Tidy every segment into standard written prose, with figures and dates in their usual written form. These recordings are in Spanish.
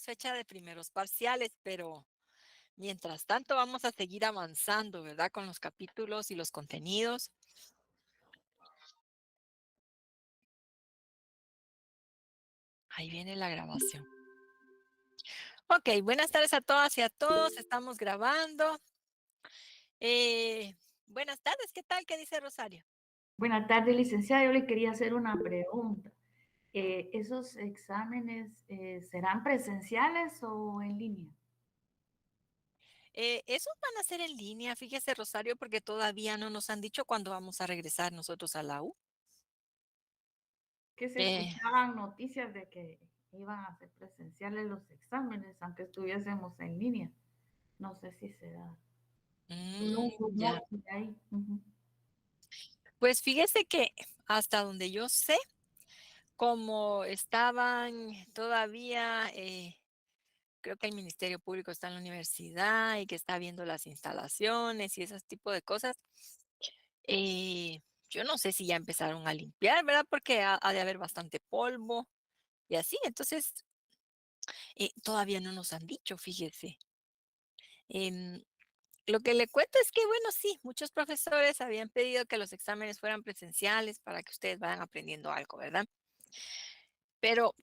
tenemos fecha de primeros parciales, pero mientras tanto vamos a seguir avanzando, ¿verdad? Con los capítulos y los contenidos. Ahí viene la grabación. Ok, buenas tardes a todas y a todos. Estamos grabando. Buenas tardes, ¿qué tal? ¿Qué dice Rosario? Buenas tardes, licenciada. Yo le quería hacer una pregunta. ¿Esos exámenes serán presenciales o en línea? Esos van a ser en línea, fíjese Rosario, porque todavía no nos han dicho cuándo vamos a regresar nosotros a la U. Que se Eh, escuchaban noticias de que iban a ser presenciales los exámenes, aunque estuviésemos en línea. No sé si se da un ya. rumor de ahí. Ujú. Pues fíjese que hasta donde yo sé, como estaban todavía, creo que el Ministerio Público está en la universidad y que está viendo las instalaciones y ese tipo de cosas. eh, yo no sé si ya empezaron a limpiar, ¿verdad? Porque ha de haber bastante polvo y así. Entonces, todavía no nos han dicho, fíjese. Em, lo que le cuento es que, bueno, sí, muchos profesores habían pedido que los exámenes fueran presenciales para que ustedes vayan aprendiendo algo, ¿verdad? Pero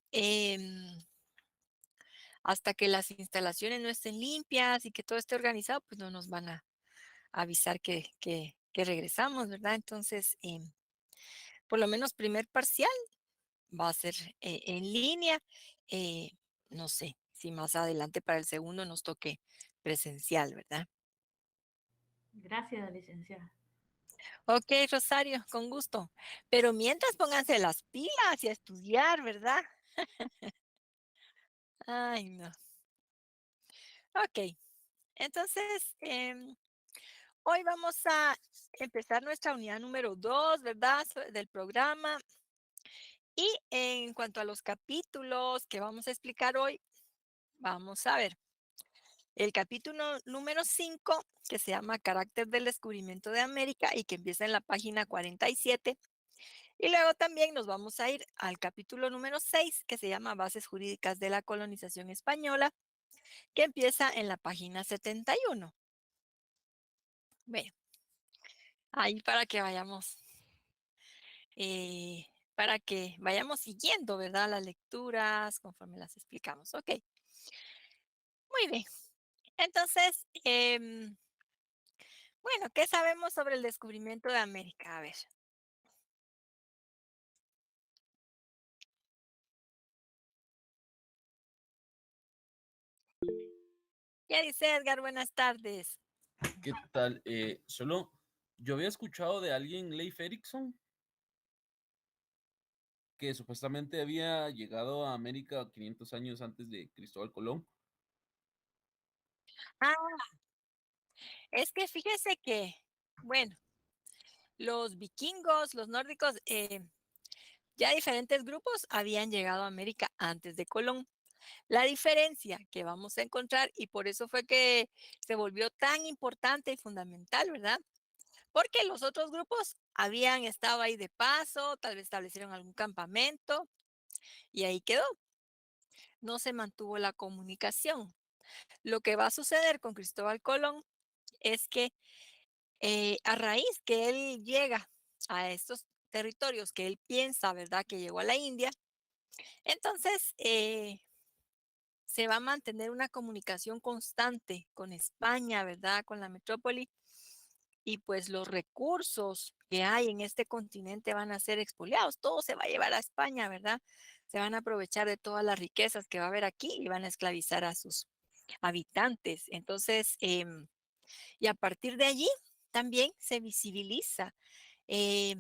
hasta que las instalaciones no estén limpias y que todo esté organizado, pues no nos van a avisar que regresamos, ¿verdad? Entonces, por lo menos primer parcial va a ser en línea. eh, no sé si más adelante para el segundo nos toque presencial, ¿verdad? Gracias, licenciada. Ok, Rosario, con gusto. Pero mientras pónganse las pilas y a estudiar, ¿verdad? Ay, no. Ok, entonces, hoy vamos a empezar nuestra unidad número 2, ¿verdad? Del programa. Y en cuanto a los capítulos que vamos a explicar hoy, vamos a ver el capítulo número 5, que se llama Carácter del descubrimiento de América y que empieza en la página 47. Y luego también nos vamos a ir al capítulo número 6, que se llama Bases jurídicas de la colonización española, que empieza en la página 71. Bueno, ahí para que vayamos siguiendo, ¿verdad? Las lecturas conforme las explicamos. Ok, muy bien. Entonces, bueno, ¿qué sabemos sobre el descubrimiento de América? A ver, ¿qué dice Edgar? Buenas tardes. ¿Qué tal? Yo había escuchado de alguien, Leif Erikson, que supuestamente había llegado a América 500 años antes de Cristóbal Colón. Ah, es que fíjese que, bueno, los vikingos, los nórdicos, ya diferentes grupos habían llegado a América antes de Colón. La diferencia que vamos a encontrar, y por eso fue que se volvió tan importante y fundamental, ¿verdad? Porque los otros grupos habían estado ahí de paso, tal vez establecieron algún campamento y ahí quedó. No se mantuvo la comunicación. Lo que va a suceder con Cristóbal Colón es que a raíz que él llega a estos territorios que él piensa, ¿verdad?, que llegó a la India, entonces se va a mantener una comunicación constante con España, ¿verdad?, con la metrópoli, y pues los recursos que hay en este continente van a ser expoliados, todo se va a llevar a España, ¿verdad? Se van a aprovechar de todas las riquezas que va a haber aquí y van a esclavizar a sus habitantes. Entonces, y a partir de allí también se visibiliza. eh,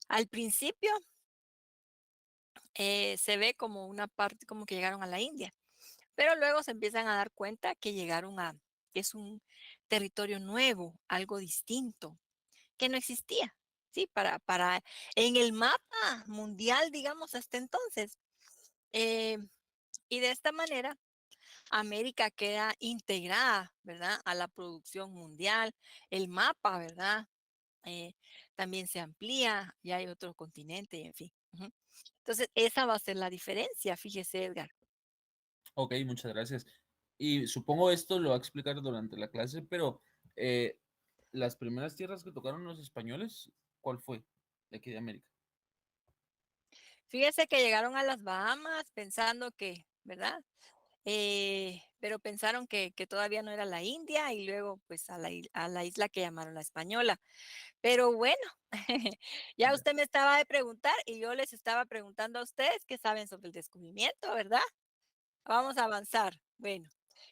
Al principio se ve como una parte, como que llegaron a la India, pero luego se empiezan a dar cuenta que llegaron que es un territorio nuevo, algo distinto, que no existía, ¿sí? En el mapa mundial, digamos, hasta entonces. Eh, y de esta manera, América queda integrada, ¿verdad? A la producción mundial, el mapa, ¿verdad? eh, también se amplía, ya hay otro continente, en fin. Ujú. Entonces, esa va a ser la diferencia, fíjese, Edgar. Ok, muchas gracias. Y supongo esto lo va a explicar durante la clase, pero eh, las primeras tierras que tocaron los españoles, ¿cuál fue? De aquí de América. Fíjese que llegaron a las Bahamas pensando que, ¿verdad? Pero pensaron que todavía no era la India y luego pues a la isla que llamaron la Española. Pero bueno, ya Ya. usted me estaba de preguntar y yo les estaba preguntando a ustedes qué saben sobre el descubrimiento, ¿verdad? Vamos a avanzar. Bueno,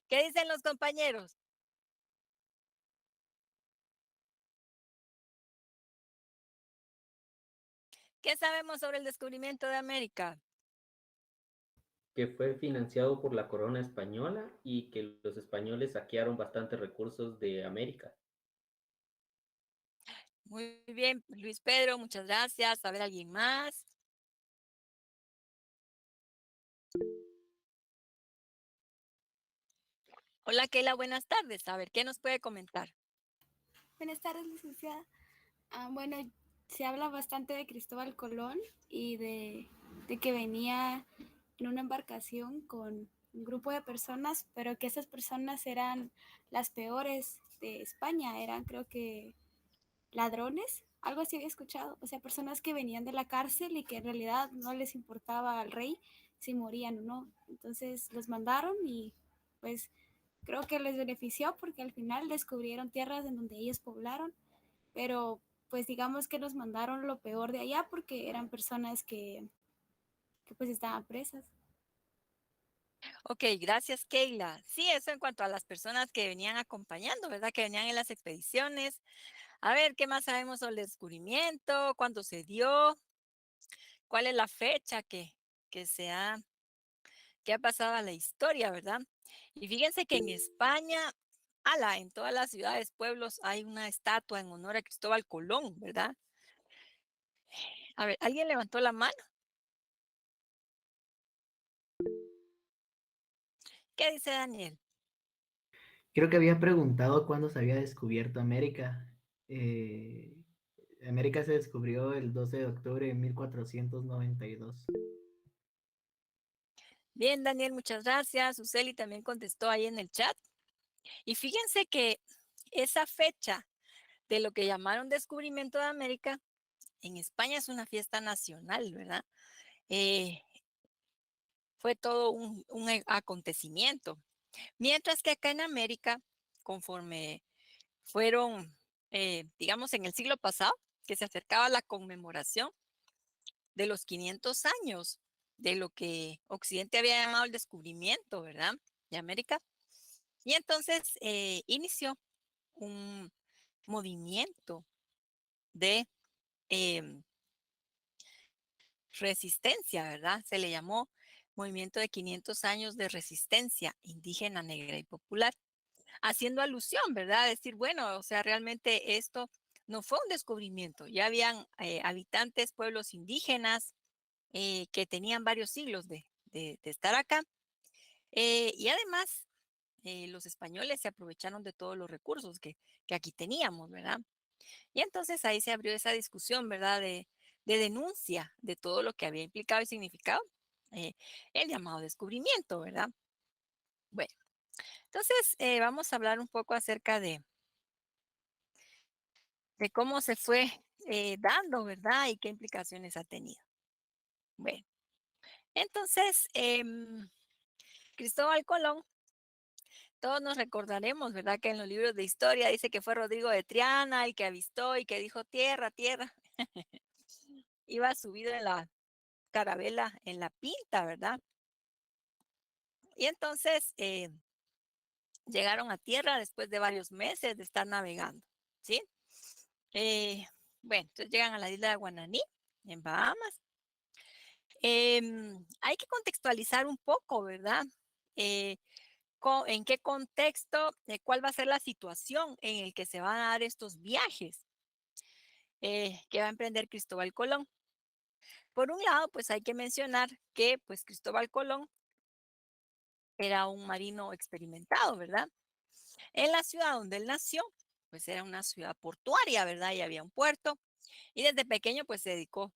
¿qué dicen los compañeros? ¿Qué sabemos sobre el descubrimiento de América? Que fue financiado por la corona española y que los españoles saquearon bastantes recursos de América. Muy bien, Luis Pedro, muchas gracias. A ver, ¿alguien más? Hola, Keila, buenas tardes. A ver, ¿qué nos puede comentar? Buenas tardes, licenciada. Bueno, se habla bastante de Cristóbal Colón y de que venía en una embarcación con un grupo de personas, pero que esas personas eran las peores de España, eran creo que ladrones, algo así había escuchado, o sea, personas que venían de la cárcel y que en realidad no les importaba al rey si morían o no. Entonces los mandaron y pues creo que les benefició porque al final descubrieron tierras en donde ellos poblaron, pero pues digamos que nos mandaron lo peor de allá porque eran personas que pues estaban presas. Ok, gracias, Keila. Sí, eso en cuanto a las personas que venían acompañando, ¿verdad? Que venían en las expediciones. A ver, ¿qué más sabemos sobre el descubrimiento? ¿Cuándo se dio? ¿Cuál es la fecha que ha pasado a la historia, verdad? Y fíjense que en España, en todas las ciudades, pueblos, hay una estatua en honor a Cristóbal Colón, ¿verdad? A ver, ¿alguien levantó la mano? ¿Qué dice Daniel? Creo que había preguntado cuándo se había descubierto América. Eh, América se descubrió el 12 de octubre de 1492. Bien, Daniel, muchas gracias. Suseli también contestó ahí en el chat. Y fíjense que esa fecha de lo que llamaron descubrimiento de América, en España es una fiesta nacional, ¿verdad? Eh, Fue todo un acontecimiento. Mientras que acá en América, conforme fueron, digamos, en el siglo pasado, que se acercaba la conmemoración de los 500 años de lo que Occidente había llamado el descubrimiento, ¿verdad? De América. Y entonces inició un movimiento de em, resistencia, ¿verdad? Se le llamó Movimiento de 500 años de resistencia indígena, negra y popular, haciendo alusión, ¿verdad? Decir, bueno, o sea, realmente esto no fue un descubrimiento, ya habían habitantes, pueblos indígenas que tenían varios siglos de estar acá, y además los españoles se aprovecharon de todos los recursos que aquí teníamos, ¿verdad? Y entonces ahí se abrió esa discusión, ¿verdad? De denuncia de todo lo que había implicado y significado eh, el llamado descubrimiento, ¿verdad? Bueno, entonces vamos a hablar un poco acerca de cómo se fue dando, ¿verdad? Y qué implicaciones ha tenido. Bueno, entonces, Cristóbal Colón, todos nos recordaremos, ¿verdad? Que en los libros de historia dice que fue Rodrigo de Triana el que avistó y que dijo tierra, tierra. Iba subido en la carabela, en la pinta, ¿verdad? Y entonces llegaron a tierra después de varios meses de estar navegando, ¿sí? Bueno, entonces llegan a la isla de Guananí, en Bahamas. Hay que contextualizar un poco, ¿verdad? Eh, ¿En qué contexto, cuál va a ser la situación en el que se van a dar estos viajes que va a emprender Cristóbal Colón? Por un lado, pues hay que mencionar que pues Cristóbal Colón era un marino experimentado, ¿verdad? En la ciudad donde él nació, pues era una ciudad portuaria, ¿verdad? Y había un puerto. Y desde pequeño, pues se dedicó,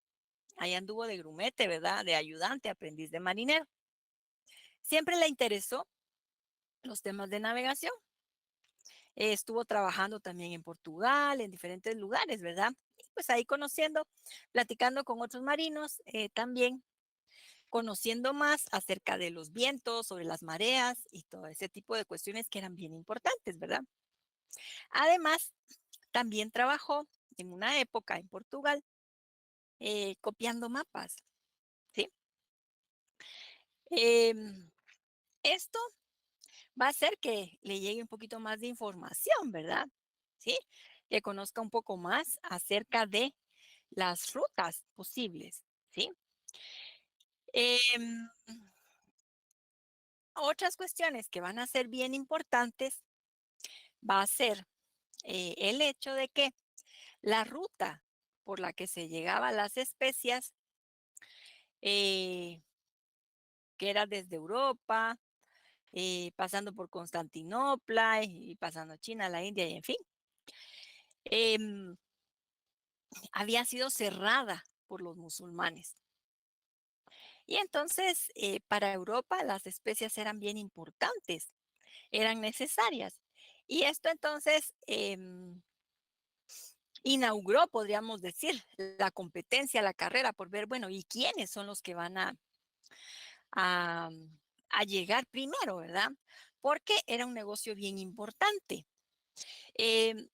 ahí anduvo de grumete, ¿verdad? De ayudante, aprendiz de marinero. Siempre le interesó los temas de navegación. Estuvo trabajando también en Portugal, en diferentes lugares, ¿verdad? Y pues ahí conociendo, platicando con otros marinos, también conociendo más acerca de los vientos, sobre las mareas y todo ese tipo de cuestiones que eran bien importantes, ¿verdad? Además, también trabajó en una época en Portugal copiando mapas, ¿sí? Esto va a hacer que le llegue un poquito más de información, ¿verdad? ¿Sí? Que conozca un poco más acerca de las rutas posibles, ¿sí? Em, Otras cuestiones que van a ser bien importantes va a ser el hecho de que la ruta por la que se llegaba a las especias, eh, que era desde Europa, pasando por Constantinopla y pasando China, la India y en fin, em, había sido cerrada por los musulmanes. Y entonces, para Europa las especias eran bien importantes, eran necesarias. Y esto entonces inauguró, podríamos decir, la competencia, la carrera por ver, bueno, ¿y quiénes son los que van a, a llegar primero, verdad? Porque era un negocio bien importante. Em,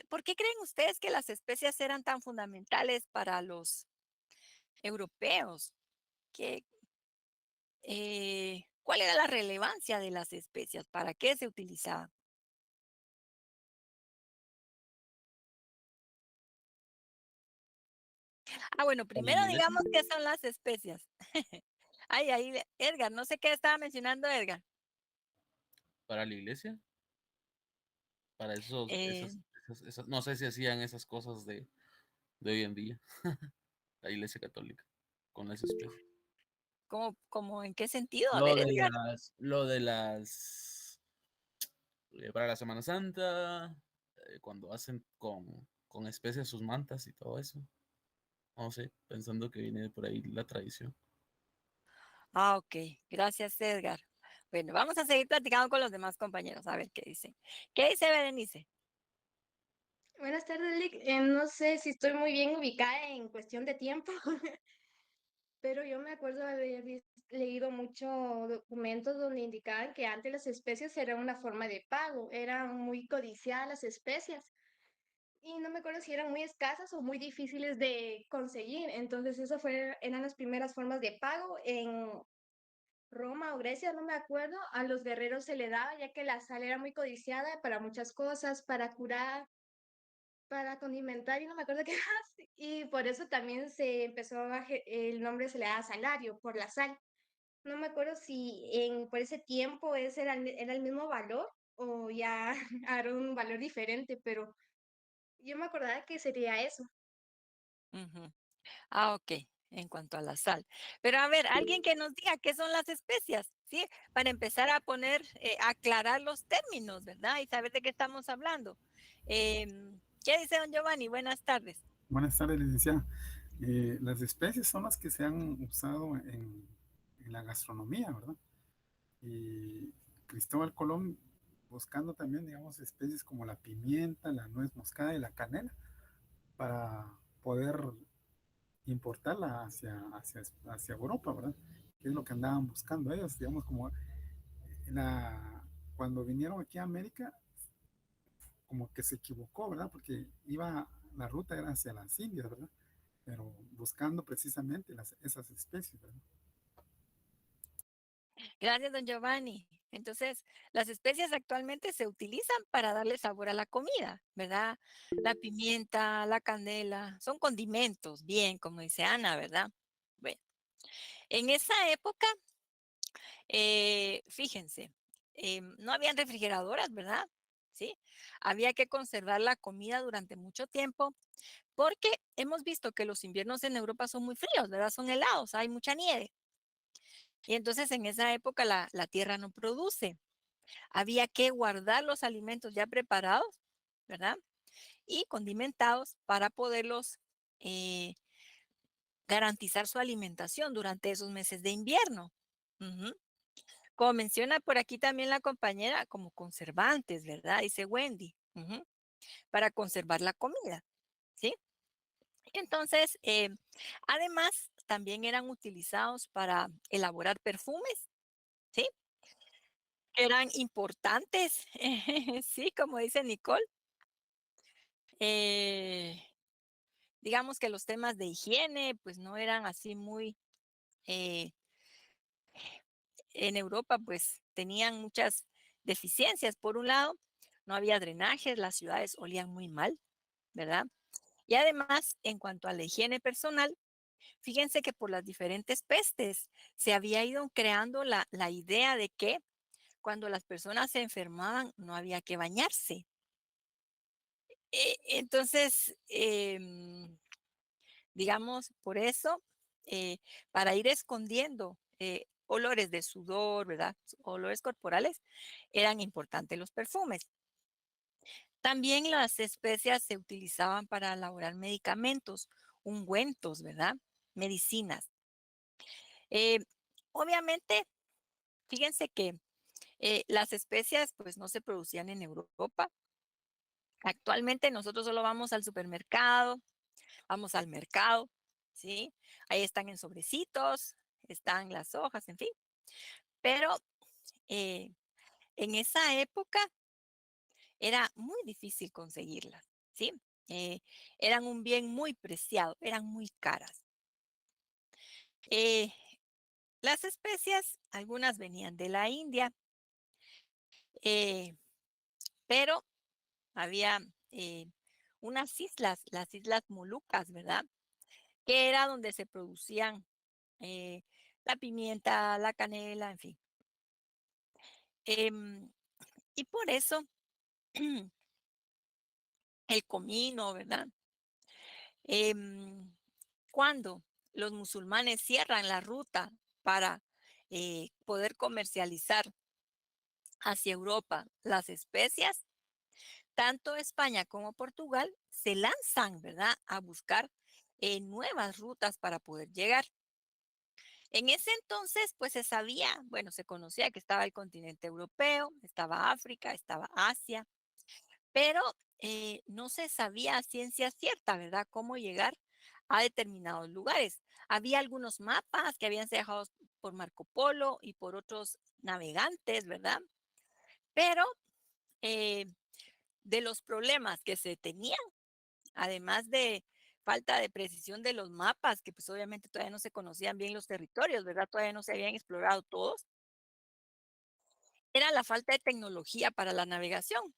¿Por qué creen ustedes que las especias eran tan fundamentales para los europeos? ¿Qué, ¿Cuál era la relevancia de las especias? ¿Para qué se utilizaban? Ah, bueno, ¿Para la primero iglesia? digamos qué son las especias. Ay, ahí, Edgar, no sé qué estaba mencionando Edgar. ¿Para la iglesia? Para Eh, no sé si hacían esas cosas de hoy en día, la iglesia católica, con las especies. ¿Cómo en qué sentido? A Lo ver, de Edgar. para la Semana Santa, cuando hacen con especias sus mantas y todo eso. No sé, pensando que viene por ahí la tradición. Ah, ok. Gracias, Edgar. Bueno, vamos a seguir platicando con los demás compañeros, a ver qué dicen. ¿Qué dice Berenice? Buenas tardes, Lick. No sé si estoy muy bien ubicada en cuestión de tiempo, pero yo me acuerdo de haber leído muchos documentos donde indicaban que antes las especias eran una forma de pago, eran muy codiciadas las especias y no me acuerdo si eran muy escasas o muy difíciles de conseguir. Entonces, eran las primeras formas de pago en Roma o Grecia, no me acuerdo. A los guerreros se le daba ya que la sal era muy codiciada para muchas cosas, para curar, para condimentar y no me acuerdo qué más. Y por eso también se empezó el nombre se le da salario por la sal. No me acuerdo si por ese tiempo ese era el mismo valor o ya era un valor diferente, pero yo me acordaba que sería eso. Ujú. Ah, ok, en cuanto a la sal. Pero a ver, alguien que nos diga qué son las especias, ¿sí? Para empezar a poner, aclarar los términos, ¿verdad? Y saber de qué estamos hablando. ¿Qué dice don Giovanni? Buenas tardes. Buenas tardes, licenciada. Las especies son las que se han usado en la gastronomía, ¿verdad? Y Cristóbal Colón buscando también, digamos, especies como la pimienta, la nuez moscada y la canela para poder importarla hacia Europa, ¿verdad? Que es lo que andaban buscando ellos, digamos, como cuando vinieron aquí a América, como que se equivocó, ¿verdad? Porque la ruta era hacia las Indias, ¿verdad? Pero buscando precisamente esas especies, ¿verdad? Gracias, don Giovanni. Entonces, las especias actualmente se utilizan para darle sabor a la comida, ¿verdad? La pimienta, la canela, son condimentos, bien, como dice Ana, ¿verdad? Bueno, en esa época, fíjense, no habían refrigeradoras, ¿verdad? Sí, había que conservar la comida durante mucho tiempo porque hemos visto que los inviernos en Europa son muy fríos, ¿verdad? Son helados, hay mucha nieve. Y entonces en esa época la tierra no produce. Había que guardar los alimentos ya preparados, ¿verdad? Y condimentados para poderlos eh, garantizar su alimentación durante esos meses de invierno. Ujú. como menciona por aquí también la compañera, como conservantes, ¿verdad? Dice Wendy, para conservar la comida, ¿sí? Entonces, además, también eran utilizados para elaborar perfumes, ¿sí? Eran importantes, sí, como dice Nicole. Eh, digamos que los temas de higiene, pues no eran así muy, eh, en Europa, pues tenían muchas deficiencias. Por un lado, no había drenajes, las ciudades olían muy mal, ¿verdad? Y además, en cuanto a la higiene personal, fíjense que por las diferentes pestes se había ido creando la idea de que cuando las personas se enfermaban no había que bañarse. Entonces, digamos, por eso, para ir escondiendo olores de sudor, ¿verdad? Olores corporales, eran importantes los perfumes. También las especias se utilizaban para elaborar medicamentos, ungüentos, ¿verdad? Medicinas. Eh, obviamente, fíjense que las especias pues no se producían en Europa. Actualmente nosotros solo vamos al supermercado, vamos al mercado, ¿sí? Ahí están en sobrecitos, están las hojas, en fin. Pero eh, en esa época era muy difícil conseguirlas, ¿sí? Eh, eran un bien muy preciado, eran muy caras. Eh, las especias, algunas venían de la India, eh, pero había unas islas, las islas Molucas, ¿verdad? Que era donde se producían eh, la pimienta, la canela, en fin. Em, y por eso el comino, ¿verdad? Em, cuando los musulmanes cierran la ruta para poder comercializar hacia Europa las especias, tanto España como Portugal se lanzan, ¿verdad?, a buscar nuevas rutas para poder llegar. En ese entonces, pues se sabía, bueno, se conocía que estaba el continente europeo, estaba África, estaba Asia, pero no se sabía a ciencia cierta, ¿verdad?, cómo llegar a determinados lugares. Había algunos mapas que habían sido dejados por Marco Polo y por otros navegantes, ¿verdad? Pero eh, de los problemas que se tenían, además de falta de precisión de los mapas, que pues obviamente todavía no se conocían bien los territorios, ¿verdad? Todavía no se habían explorado todos. Era la falta de tecnología para la navegación.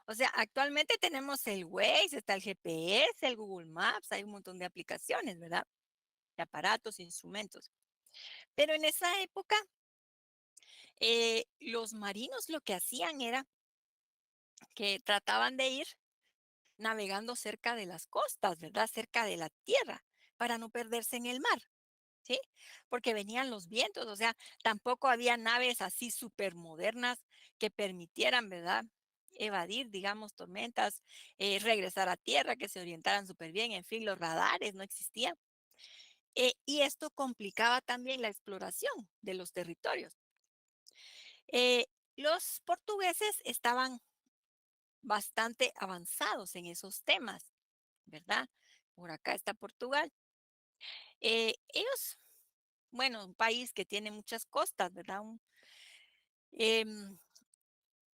O sea, actualmente tenemos el Waze, está el GPS, el Google Maps, hay un montón de aplicaciones, ¿verdad? De aparatos, instrumentos. Pero en esa época, los marinos lo que hacían era que trataban de ir navegando cerca de las costas, ¿verdad? Cerca de la tierra, para no perderse en el mar, ¿sí? Porque venían los vientos, o sea, tampoco había naves así súper modernas que permitieran, ¿verdad? Evadir, digamos, tormentas, regresar a tierra, que se orientaran súper bien, en fin, los radares no existían. Y esto complicaba también la exploración de los territorios. Eh, los portugueses estaban bastante avanzados en esos temas, ¿verdad? Por acá está Portugal. Ellos, bueno, un país que tiene muchas costas, ¿verdad? Em,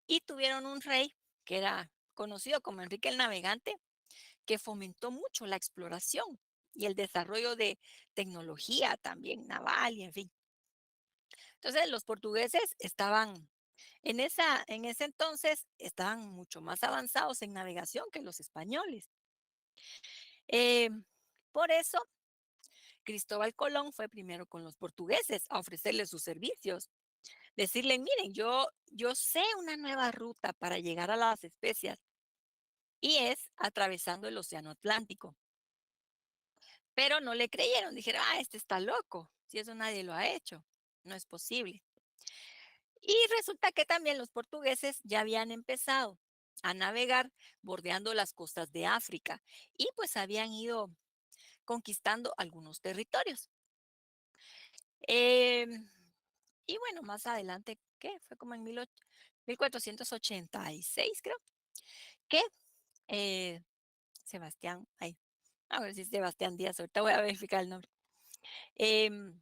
y tuvieron un rey que era conocido como Enrique el Navegante, que fomentó mucho la exploración y el desarrollo de tecnología también naval y en fin. Entonces los portugueses estaban en ese entonces estaban mucho más avanzados en navegación que los españoles. Por eso Cristóbal Colón fue primero con los portugueses a ofrecerles sus servicios. Decirle, miren, yo sé una nueva ruta para llegar a las especias y es atravesando el Océano Atlántico. Pero no le creyeron, dijeron, este está loco, si eso nadie lo ha hecho, no es posible. Y resulta que también los portugueses ya habían empezado a navegar bordeando las costas de África y pues habían ido conquistando algunos territorios. Em, Y bueno, más adelante, ¿qué? Fue como en 1486, creo, que eh, Sebastián, ay, a ver si es Sebastián Díaz, ahorita voy a verificar el nombre, em,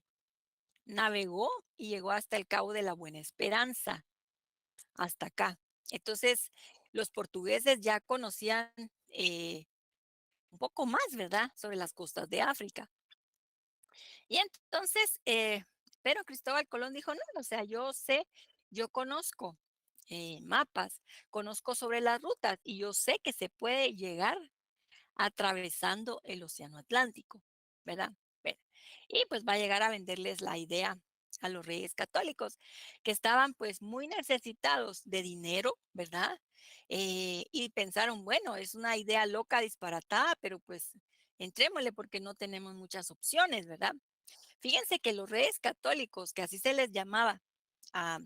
navegó y llegó hasta el Cabo de la Buena Esperanza, hasta acá. Entonces, los portugueses ya conocían un poco más, ¿verdad?, sobre las costas de África. Y entonces, pero Cristóbal Colón dijo, no, o sea, yo sé, yo conozco mapas, conozco sobre las rutas y yo sé que se puede llegar atravesando el Océano Atlántico, ¿verdad? Bueno, y pues va a llegar a venderles la idea a los reyes católicos, que estaban pues muy necesitados de dinero, ¿verdad? Y pensaron, bueno, es una idea loca, disparatada, pero pues entrémosle porque no tenemos muchas opciones, ¿verdad? Fíjense que los reyes católicos, que así se les llamaba a-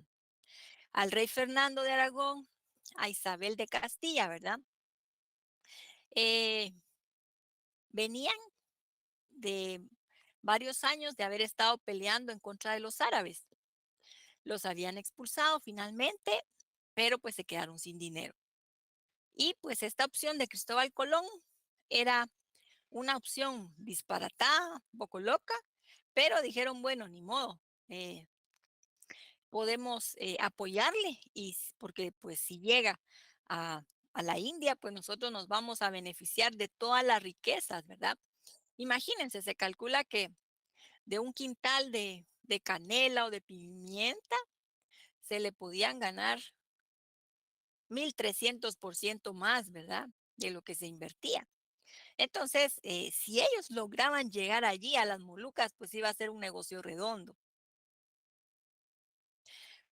al rey Fernando de Aragón, a Isabel de Castilla, ¿verdad? Eh, venían de varios años de haber estado peleando en contra de los árabes. Los habían expulsado finalmente, pero pues se quedaron sin dinero. Y pues esta opción de Cristóbal Colón era una opción disparatada, un poco loca, pero dijeron, bueno, ni modo, podemos apoyarle y porque pues si llega a, a la India, pues nosotros nos vamos a beneficiar de todas las riquezas, ¿verdad? Imagínense, se calcula que de un quintal de canela o de pimienta se le podían ganar 1,300% más, ¿verdad? De lo que se invertía. Entonces, si ellos lograban llegar allí a las Molucas, pues iba a ser un negocio redondo.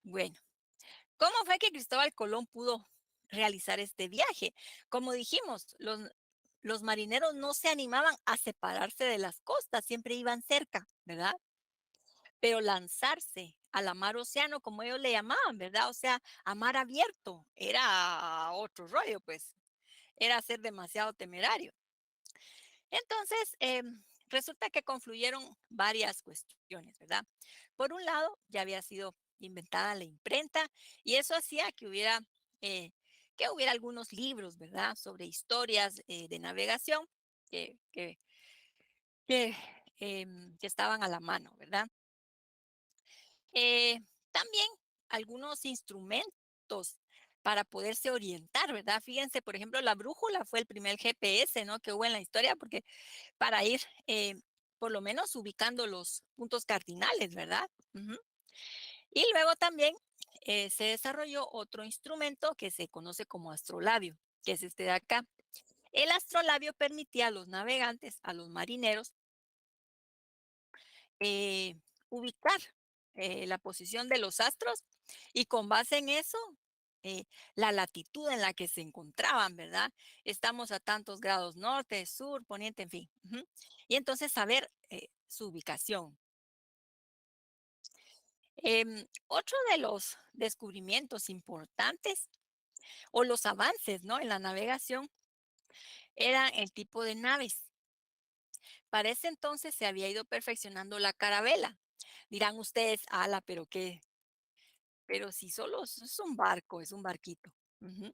Bueno, ¿cómo fue que Cristóbal Colón pudo realizar este viaje? Como dijimos, los marineros no se animaban a separarse de las costas, siempre iban cerca, ¿verdad? Pero lanzarse a la mar océano, como ellos le llamaban, ¿verdad? O sea, a mar abierto, era otro rollo, pues, era ser demasiado temerario. Entonces, resulta que confluyeron varias cuestiones, ¿verdad? Por un lado, ya había sido inventada la imprenta y eso hacía que hubiera algunos libros, ¿verdad? Sobre historias de navegación que, que, que estaban a la mano, ¿verdad? También algunos instrumentos para poderse orientar, ¿verdad? Fíjense, por ejemplo, la brújula fue el primer GPS, ¿no? Que hubo en la historia, porque para ir por lo menos ubicando los puntos cardinales, ¿verdad? Ujú. Y luego también se desarrolló otro instrumento que se conoce como astrolabio, que es este de acá. El astrolabio permitía a los navegantes, a los marineros, eh, ubicar la posición de los astros y con base en eso, eh, la latitud en la que se encontraban, ¿verdad? Estamos a tantos grados norte, sur, poniente, en fin. Ujú. Y entonces saber su ubicación. Otro de los descubrimientos importantes o los avances, ¿no?, en la navegación era el tipo de naves. Para ese entonces se había ido perfeccionando la carabela. Dirán ustedes, ala, pero qué, pero si solo es un barco, es un barquito. Ujú.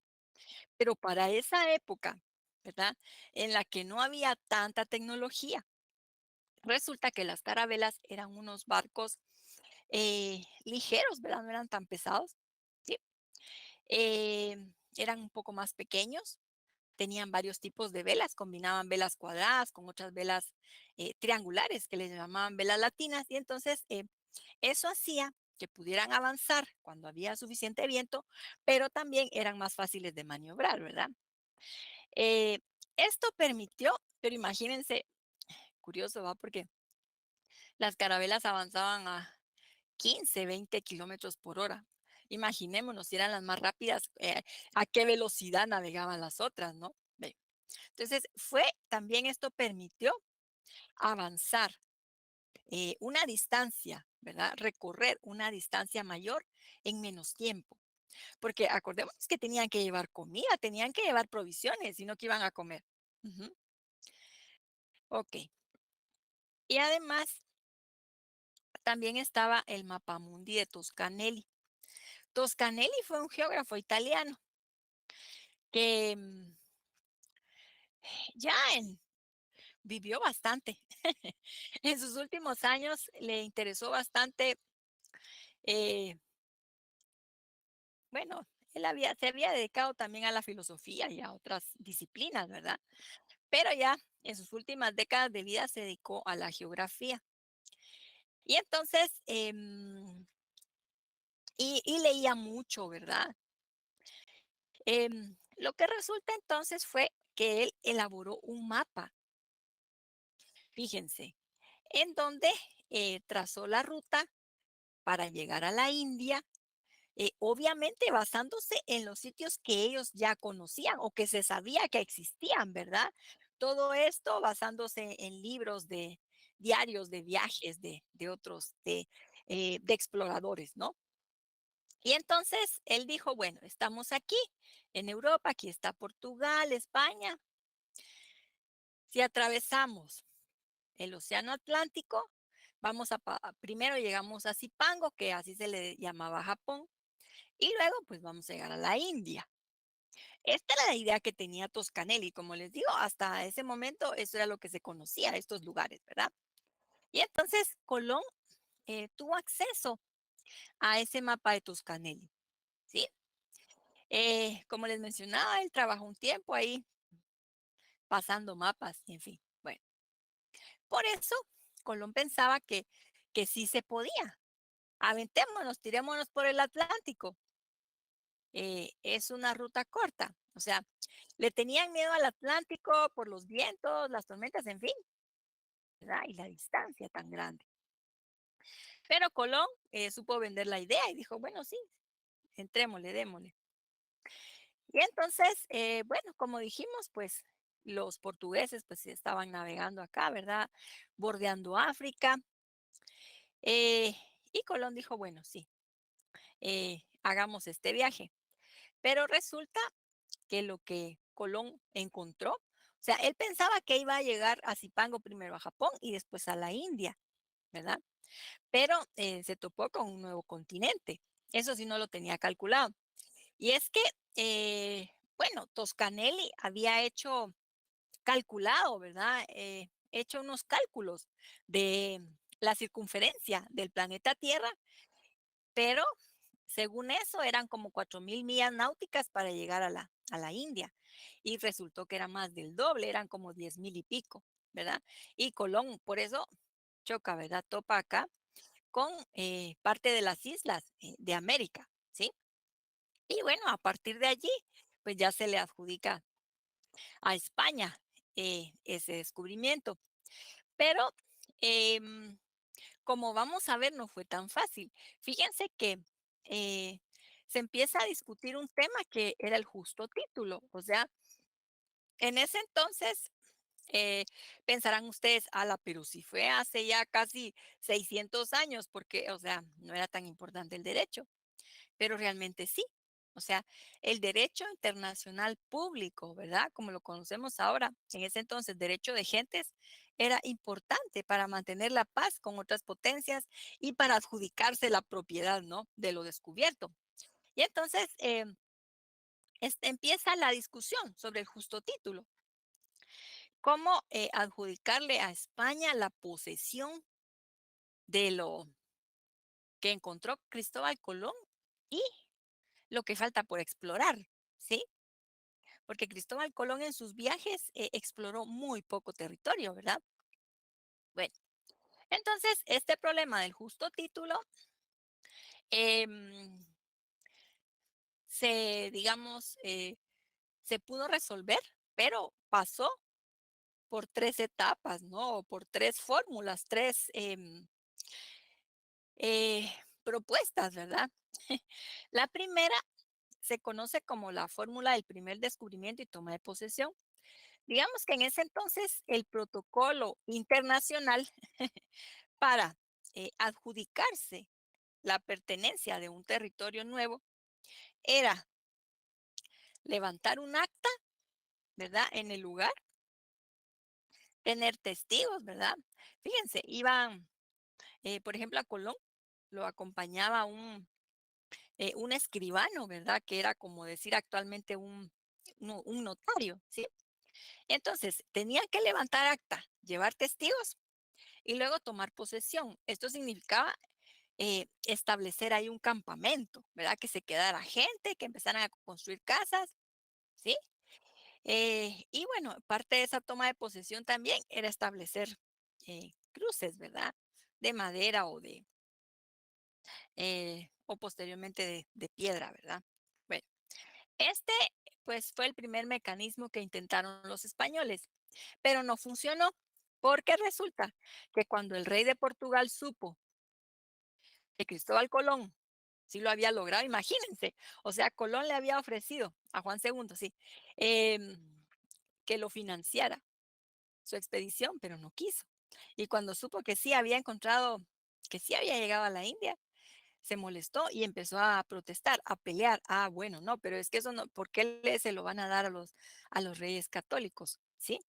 Pero para esa época, ¿verdad? En la que no había tanta tecnología, resulta que las carabelas eran unos barcos ligeros, ¿verdad? No eran tan pesados, ¿sí? Eh, eran un poco más pequeños, tenían varios tipos de velas, combinaban velas cuadradas con otras velas triangulares que les llamaban velas latinas y entonces eso hacía que pudieran avanzar cuando había suficiente viento, pero también eran más fáciles de maniobrar, ¿verdad? Eh, esto permitió, pero imagínense, curioso, ¿va? Porque las carabelas avanzaban a 15, 20 kilómetros por hora. Imaginémonos si eran las más rápidas, a qué velocidad navegaban las otras, ¿no? Ve. Entonces, también esto permitió avanzar una distancia, ¿verdad? Recorrer una distancia mayor en menos tiempo. Porque acordémonos que tenían que llevar comida, tenían que llevar provisiones, sino que iban a comer. Ujú. Ok. Y además, también estaba el Mapamundi de Toscanelli. Toscanelli fue un geógrafo italiano que ya vivió bastante. En sus últimos años le interesó bastante, eh, bueno, se había dedicado también a la filosofía y a otras disciplinas, ¿verdad? Pero ya en sus últimas décadas de vida se dedicó a la geografía. Y entonces, y leía mucho, ¿verdad? Lo que resulta entonces fue que él elaboró un mapa, fíjense, en donde trazó la ruta para llegar a la India, obviamente basándose en los sitios que ellos ya conocían o que se sabía que existían, ¿verdad? Todo esto basándose en libros de diarios de viajes de otros, de exploradores, ¿no? Y entonces él dijo, bueno, estamos aquí en Europa, aquí está Portugal, España. Si atravesamos el Océano Atlántico, primero llegamos a Zipango, que así se le llamaba Japón, y luego pues vamos a llegar a la India. Esta era la idea que tenía Toscanelli, como les digo, hasta ese momento eso era lo que se conocía, estos lugares, ¿verdad? Y entonces Colón tuvo acceso a ese mapa de Toscanelli, ¿sí? Como les mencionaba, él trabajó un tiempo ahí pasando mapas, en fin. Bueno, por eso Colón pensaba que sí se podía. Aventémonos, tirémonos por el Atlántico. Es una ruta corta, o sea, le tenían miedo al Atlántico por los vientos, las tormentas, en fin, ¿verdad? Y la distancia tan grande. Pero Colón supo vender la idea y dijo, bueno, sí, entrémosle, démosle. Y entonces, bueno, como dijimos, pues los portugueses pues estaban navegando acá, ¿verdad? Bordeando África. eh, y Colón dijo, bueno, sí, hagamos este viaje. Pero resulta que lo que Colón encontró, o sea, él pensaba que iba a llegar a Zipango primero a Japón y después a la India, ¿verdad? Pero se topó con un nuevo continente. Eso sí no lo tenía calculado. Y es que, bueno, Toscanelli había calculado, ¿verdad? Hecho unos cálculos de la circunferencia del planeta Tierra, pero según eso eran como 4.000 millas náuticas para llegar a la India. Y resultó que era más del doble, eran como 10.000 y pico, ¿verdad? Y Colón, por eso choca, ¿verdad? Topa acá con parte de las islas de América, ¿sí? Y bueno, a partir de allí, pues ya se le adjudica a España ese descubrimiento. Pero em, como vamos a ver, no fue tan fácil. Fíjense que eh, se empieza a discutir un tema que era el justo título. O sea, en ese entonces pensarán ustedes, ala, pero si fue hace ya casi 600 años, porque, o sea, no era tan importante el derecho, pero realmente sí. O sea, el derecho internacional público, ¿verdad? Como lo conocemos ahora, en ese entonces, derecho de gentes, era importante para mantener la paz con otras potencias y para adjudicarse la propiedad, ¿no? De lo descubierto. Y entonces empieza la discusión sobre el justo título. ¿Cómo adjudicarle a España la posesión de lo que encontró Cristóbal Colón y lo que falta por explorar, ¿sí? Porque Cristóbal Colón en sus viajes exploró muy poco territorio, ¿verdad? Bueno, entonces este problema del justo título em, digamos, se pudo resolver, pero pasó por tres etapas, ¿no? Por tres fórmulas, tres eh, propuestas, ¿verdad? La primera se conoce como la fórmula del primer descubrimiento y toma de posesión. Digamos que en ese entonces el protocolo internacional para adjudicarse la pertenencia de un territorio nuevo era levantar un acta, ¿verdad? En el lugar, tener testigos, ¿verdad? Fíjense, iban por ejemplo, a Colón lo acompañaba un escribano, ¿verdad? Que era como decir actualmente un notario, ¿sí? Entonces, tenían que levantar acta, llevar testigos y luego tomar posesión. Esto significaba establecer ahí un campamento, ¿verdad? Que se quedara gente, que empezaran a construir casas, ¿sí? Y bueno, parte de esa toma de posesión también era establecer cruces, ¿verdad? De madera o posteriormente de piedra, ¿verdad? Bueno, este pues fue el primer mecanismo que intentaron los españoles, pero no funcionó, porque resulta que cuando el rey de Portugal supo que Cristóbal Colón sí lo había logrado, imagínense, o sea, Colón le había ofrecido a Juan II, sí, em, que lo financiara su expedición, pero no quiso. Y cuando supo que sí había encontrado, que sí había llegado a la India, se molestó y empezó a protestar, a pelear. Ah, bueno, no, pero es que eso no, ¿por qué se lo van a dar a los reyes católicos? ¿Sí?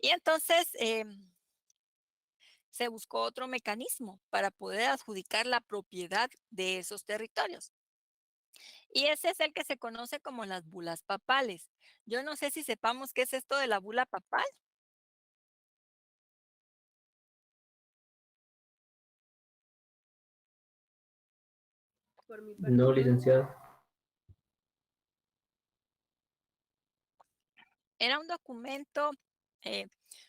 Y entonces se buscó otro mecanismo para poder adjudicar la propiedad de esos territorios. Y ese es el que se conoce como las bulas papales. Yo no sé si sepamos qué es esto de la bula papal. Por mi parte, No, no. licenciado. Era un documento, eh,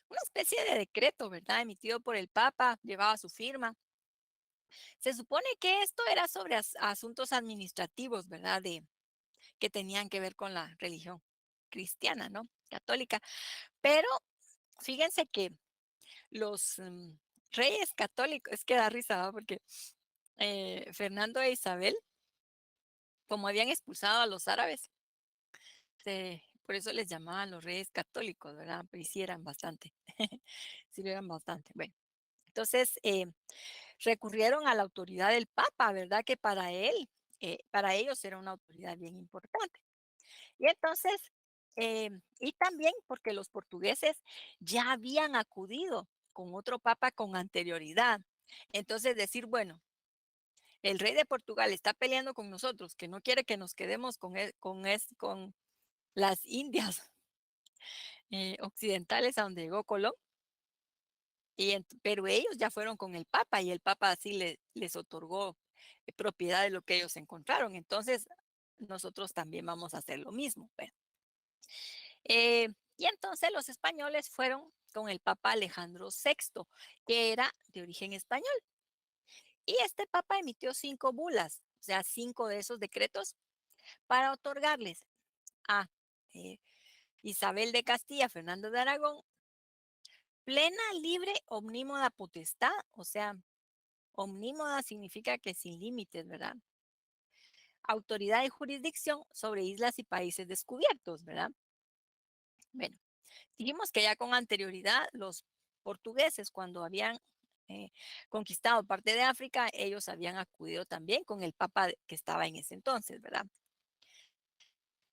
una especie de decreto, ¿verdad? Emitido por el Papa, llevaba su firma. Se supone que esto era sobre asuntos administrativos, ¿verdad? Que tenían que ver con la religión cristiana, ¿no? Católica. Pero fíjense que los reyes católicos, es que da risa, ¿no? Porque Fernando e Isabel, como habían expulsado a los árabes, por eso les llamaban los reyes católicos, ¿verdad? Pero sí eran bastante, sí lo eran bastante. Bueno, entonces recurrieron a la autoridad del Papa, ¿verdad? Que para ellos era una autoridad bien importante. Y entonces, y también porque los portugueses ya habían acudido con otro papa con anterioridad. Entonces decir, bueno, el rey de Portugal está peleando con nosotros, que no quiere que nos quedemos con las Indias occidentales a donde llegó Colón. Pero ellos ya fueron con el Papa y el Papa así les otorgó propiedad de lo que ellos encontraron. Entonces, nosotros también vamos a hacer lo mismo. Bueno, y entonces los españoles fueron con el Papa Alejandro VI, que era de origen español. Y este Papa emitió 5 bulas, o sea, 5 de esos decretos para otorgarles a eh, Isabel de Castilla, Fernando de Aragón, plena, libre, omnímoda potestad, o sea, omnímoda significa que sin límites, ¿verdad? Autoridad y jurisdicción sobre islas y países descubiertos, ¿verdad? Bueno, dijimos que ya con anterioridad los portugueses cuando habían eh, conquistado parte de África, ellos habían acudido también con el papa que estaba en ese entonces, ¿verdad?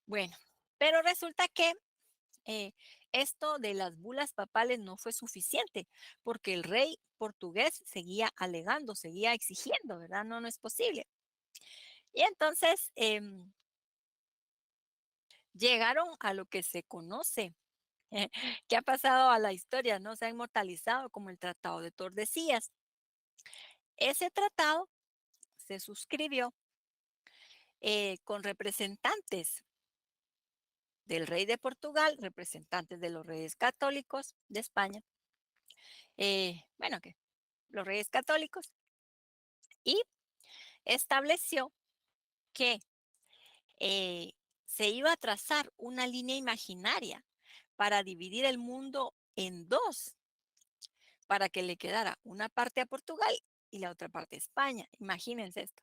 Bueno, pero resulta que eh, esto de las bulas papales no fue suficiente porque el rey portugués seguía alegando, seguía exigiendo, ¿verdad? No, no es posible. Y entonces llegaron a lo que se conoce, que ha pasado a la historia, ¿no? Se ha inmortalizado como el Tratado de Tordesillas. Ese tratado se suscribió con representantes del rey de Portugal, representantes de los reyes católicos de España, bueno, que los reyes católicos, y estableció que eh, se iba a trazar una línea imaginaria para dividir el mundo en dos, para que le quedara una parte a Portugal y la otra parte a España. Imagínense esto.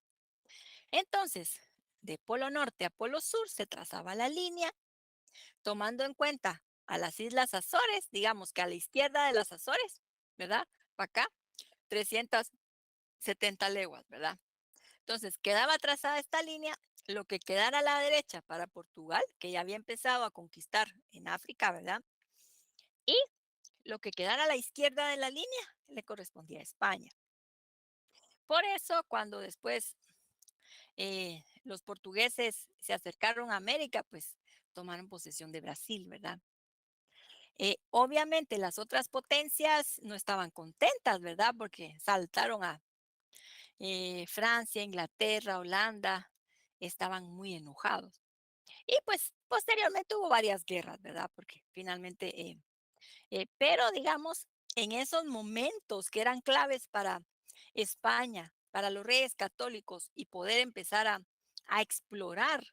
Entonces, de polo norte a polo sur se trazaba la línea, tomando en cuenta a las Islas Azores, digamos que a la izquierda de las Azores, ¿verdad? Para acá, 370 leguas, ¿verdad? Entonces, quedaba trazada esta línea, lo que quedara a la derecha para Portugal, que ya había empezado a conquistar en África, ¿verdad? Y lo que quedara a la izquierda de la línea le correspondía a España. Por eso, cuando después los portugueses se acercaron a América, pues tomaron posesión de Brasil, ¿verdad? Obviamente las otras potencias no estaban contentas, ¿verdad? Porque saltaron a Francia, Inglaterra, Holanda, estaban muy enojados. Y pues posteriormente hubo varias guerras, ¿verdad? Porque finalmente, pero digamos, en esos momentos que eran claves para España, para los reyes católicos y poder empezar a explorar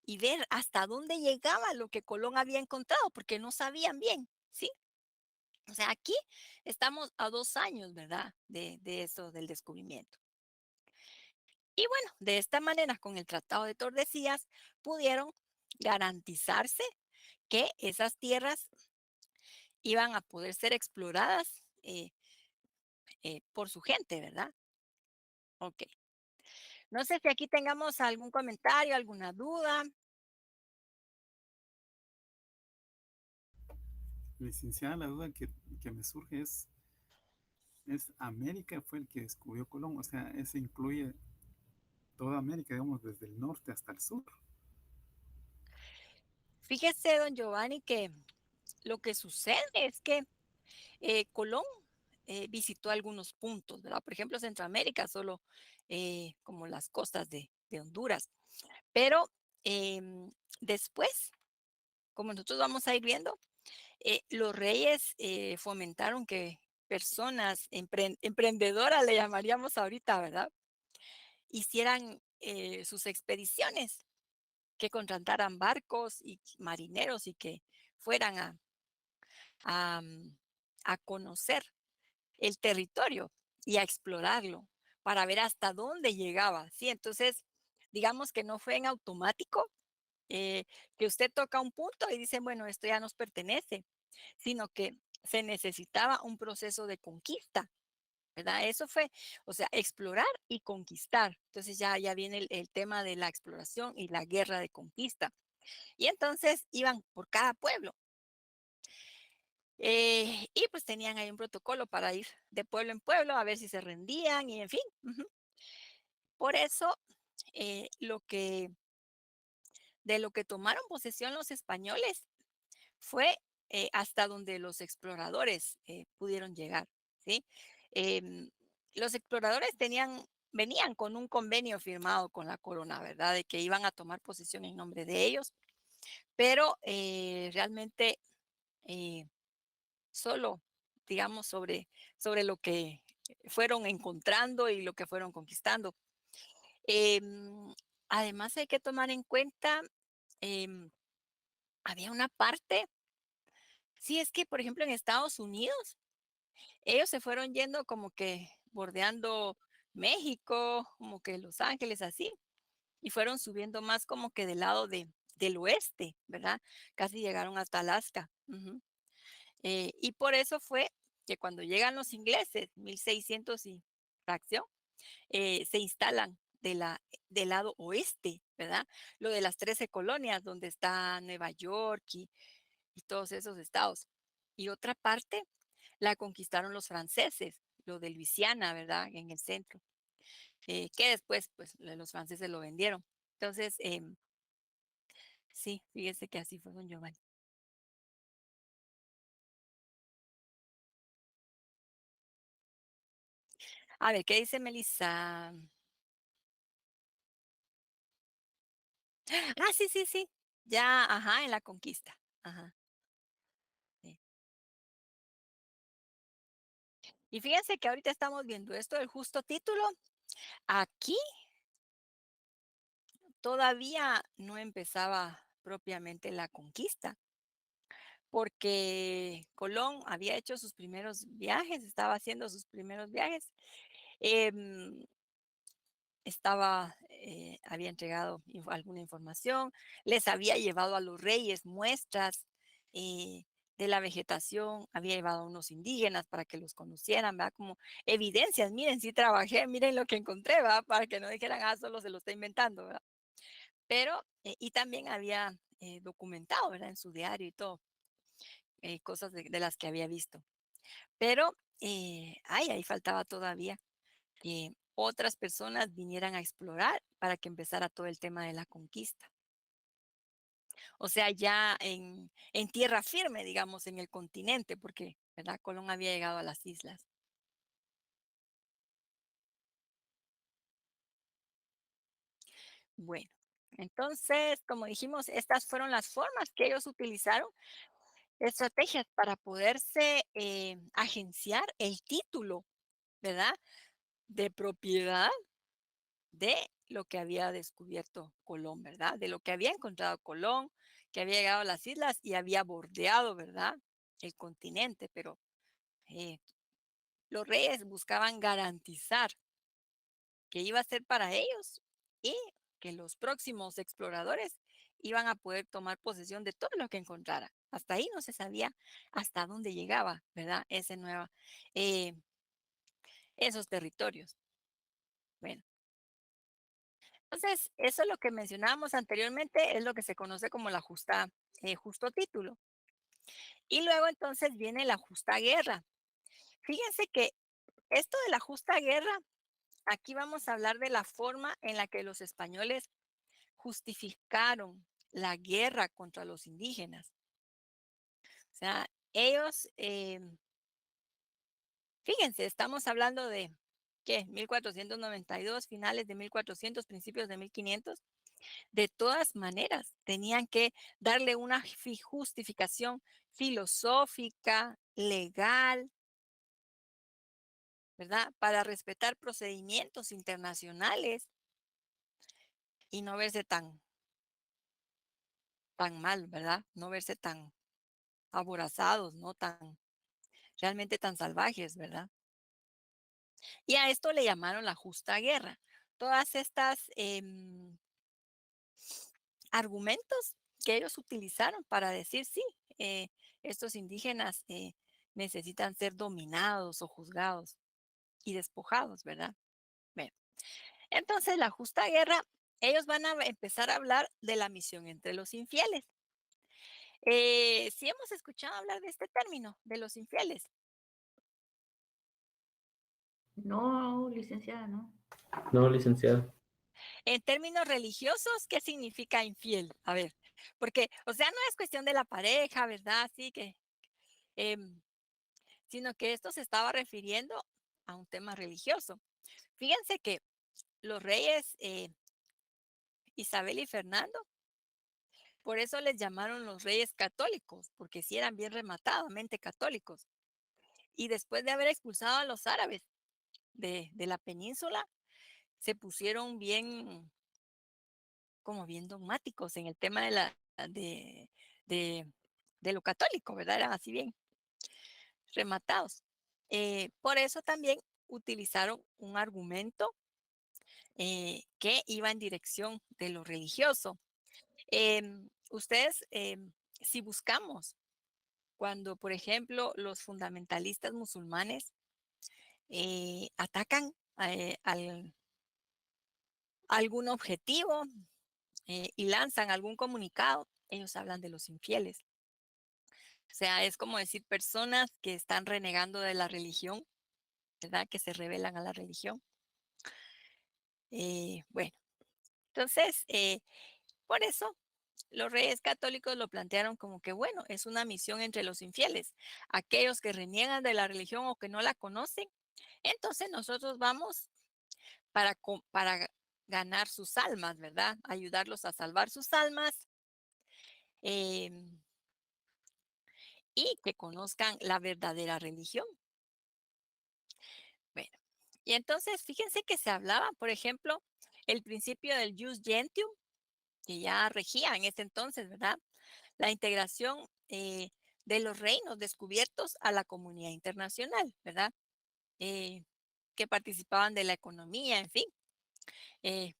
y ver hasta dónde llegaba lo que Colón había encontrado, porque no sabían bien, ¿sí? O sea, aquí estamos a 2 años, ¿verdad? De eso, del descubrimiento. Y bueno, de esta manera, con el Tratado de Tordesillas, pudieron garantizarse que esas tierras iban a poder ser exploradas por su gente, ¿verdad? Ok. No sé si aquí tengamos algún comentario, alguna duda. Licenciada, la duda que me surge es América fue el que descubrió Colón, o sea, ese incluye toda América, digamos, desde el norte hasta el sur. Fíjese, don Giovanni, que lo que sucede es que Colón visitó algunos puntos, ¿verdad? Por ejemplo, Centroamérica, solo como las costas de Honduras. Pero después, como nosotros vamos a ir viendo, los reyes fomentaron que personas emprendedoras, le llamaríamos ahorita, ¿verdad? Hicieran sus expediciones, que contrataran barcos y marineros y que fueran a, a conocer el territorio y a explorarlo para ver hasta dónde llegaba, ¿sí? Entonces, digamos que no fue en automático que usted toca un punto y dice, bueno, esto ya nos pertenece, sino que se necesitaba un proceso de conquista, ¿verdad? Eso fue, o sea, explorar y conquistar. Entonces ya viene el tema de la exploración y la guerra de conquista. Y entonces iban por cada pueblo. Y pues tenían ahí un protocolo para ir de pueblo en pueblo a ver si se rendían y en fin. Por eso, lo que, de lo que tomaron posesión los españoles fue hasta donde los exploradores pudieron llegar, ¿sí? Em, los exploradores venían con un convenio firmado con la corona, ¿verdad? De que iban a tomar posesión en nombre de ellos, pero realmente eh, solo, digamos, sobre lo que fueron encontrando y lo que fueron conquistando. Em, Además hay que tomar en cuenta, em, había una parte, sí es que, por ejemplo, en Estados Unidos, ellos se fueron yendo como que bordeando México, como que Los Ángeles, así, y fueron subiendo más como que del lado del oeste, ¿verdad? Casi llegaron hasta Alaska. Y por eso fue que cuando llegan los ingleses, 1600 y fracción, se instalan del lado oeste, ¿verdad? Lo de las 13 colonias, donde está Nueva York y todos esos estados. Y otra parte la conquistaron los franceses, lo de Luisiana, ¿verdad? En el centro, que después, pues, los franceses lo vendieron. Entonces, sí, fíjese que así fue, don Giovanni. A ver, ¿qué dice Melissa? Ah, sí, sí, sí. Ya, ajá, en la conquista. Ajá. Sí. Y fíjense que ahorita estamos viendo esto del justo título. Aquí todavía no empezaba propiamente la conquista, porque Colón había hecho sus primeros viajes, estaba haciendo sus primeros viajes. em, había entregado alguna información, les había llevado a los reyes muestras eh, de la vegetación, había llevado a unos indígenas para que los conocieran, ¿verdad? Como evidencias, miren, sí trabajé, miren lo que encontré, ¿verdad? Para que no dijeran, ah, solo se lo está inventando, ¿verdad? Pero, y también había documentado, ¿verdad? En su diario y todo, cosas de las que había visto. Pero, ahí faltaba todavía. que otras personas vinieran a explorar para que empezara todo el tema de la conquista. O sea, ya en tierra firme, digamos, en el continente, porque, ¿verdad? Colón había llegado a las islas. Bueno, entonces, como dijimos, estas fueron las formas que ellos utilizaron, estrategias para poderse agenciar el título, ¿verdad? De propiedad de lo que había descubierto Colón, ¿verdad? De lo que había encontrado Colón, que había llegado a las islas y había bordeado, ¿verdad? El continente, pero eh, los reyes buscaban garantizar que iba a ser para ellos y que los próximos exploradores iban a poder tomar posesión de todo lo que encontrara. Hasta ahí no se sabía hasta dónde llegaba, ¿verdad? Eh, esos territorios. Bueno, entonces eso es lo que mencionábamos anteriormente, es lo que se conoce como la justo título. Y luego entonces viene la justa guerra. Fíjense que esto de la justa guerra, aquí vamos a hablar de la forma en la que los españoles justificaron la guerra contra los indígenas. O sea, ellos, fíjense, estamos hablando de, ¿qué? 1492, finales de 1400, principios de 1500. De todas maneras, tenían que darle una justificación filosófica, legal, ¿verdad? Para respetar procedimientos internacionales y no verse tan mal, ¿verdad? No verse tan aborazados, no tan realmente tan salvajes, ¿verdad? Y a esto le llamaron la justa guerra. Todas estas argumentos que ellos utilizaron para decir, sí, estos indígenas necesitan ser dominados o juzgados y despojados, ¿verdad? Bueno, entonces la justa guerra, ellos van a empezar a hablar de la misión entre los infieles. Sí hemos escuchado hablar de este término, de los infieles. No, licenciada, no. No, licenciado. En términos religiosos, ¿qué significa infiel? A ver, porque, o sea, no es cuestión de la pareja, ¿verdad? Así que, sino que esto se estaba refiriendo a un tema religioso. Fíjense que los reyes Isabel y Fernando, por eso les llamaron los reyes católicos, porque sí eran bien rematadamente católicos. Y después de haber expulsado a los árabes de la península, se pusieron bien, como bien dogmáticos en el tema de, de, de lo católico, ¿verdad? Eran así bien rematados. Por eso también utilizaron un argumento que iba en dirección de lo religioso. Ustedes, si buscamos, cuando, por ejemplo, los fundamentalistas musulmanes atacan algún objetivo y lanzan algún comunicado, ellos hablan de los infieles. O sea, es como decir personas que están renegando de la religión, ¿verdad? Que se rebelan a la religión. Bueno, entonces, por eso los reyes católicos lo plantearon como que, bueno, es una misión entre los infieles, aquellos que reniegan de la religión o que no la conocen. Entonces nosotros vamos para ganar sus almas, ¿verdad? Ayudarlos a salvar sus almas y que conozcan la verdadera religión. Bueno, y entonces fíjense que se hablaba, por ejemplo, el principio del jus gentium, que ya regía en ese entonces, ¿verdad? La integración de los reinos descubiertos a la comunidad internacional, ¿verdad? Que participaban de la economía, en fin,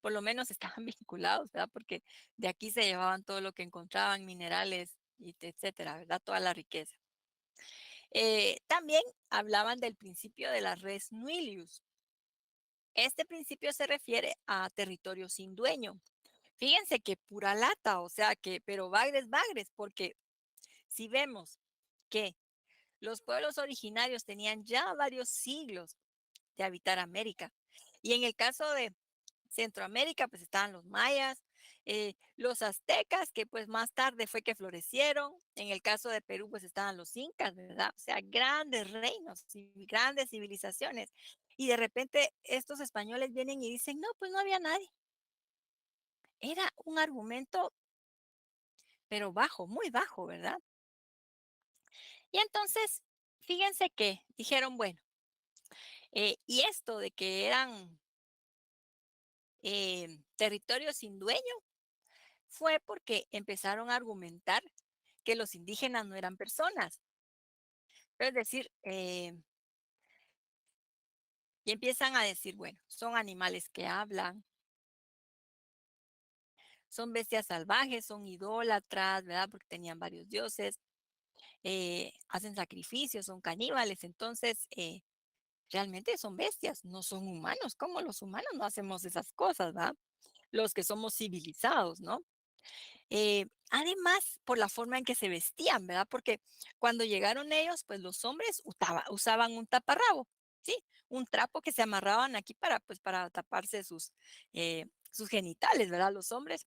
por lo menos estaban vinculados, ¿verdad? Porque de aquí se llevaban todo lo que encontraban, minerales, y etcétera, ¿verdad? Toda la riqueza. También hablaban del principio de la res nullius. Este principio se refiere a territorio sin dueño. Fíjense que pura lata, o sea que, pero bagres, porque si vemos que los pueblos originarios tenían ya varios siglos de habitar América, Y en el caso de Centroamérica, pues estaban los mayas, los aztecas, que pues más tarde fue que florecieron. En el caso de Perú, pues estaban los incas, ¿verdad? O sea, grandes reinos y grandes civilizaciones. Y de repente estos españoles vienen y dicen, no, pues no había nadie. Era un argumento, pero bajo, muy bajo, ¿verdad? Y entonces, fíjense que dijeron, bueno, y esto de que eran territorios sin dueño fue porque empezaron a argumentar que los indígenas no eran personas. Es decir, y empiezan a decir, bueno, son animales que hablan, son bestias salvajes, son idólatras, ¿verdad? Porque tenían varios dioses, hacen sacrificios, son caníbales, entonces realmente son bestias, no son humanos, como los humanos no hacemos esas cosas, ¿verdad? Los que somos civilizados, ¿no? Además, por la forma en que se vestían, ¿verdad? Porque cuando llegaron ellos, pues los hombres usaban un taparrabo, ¿sí? Un trapo que se amarraban aquí para, pues, para taparse sus genitales, ¿verdad? Los hombres.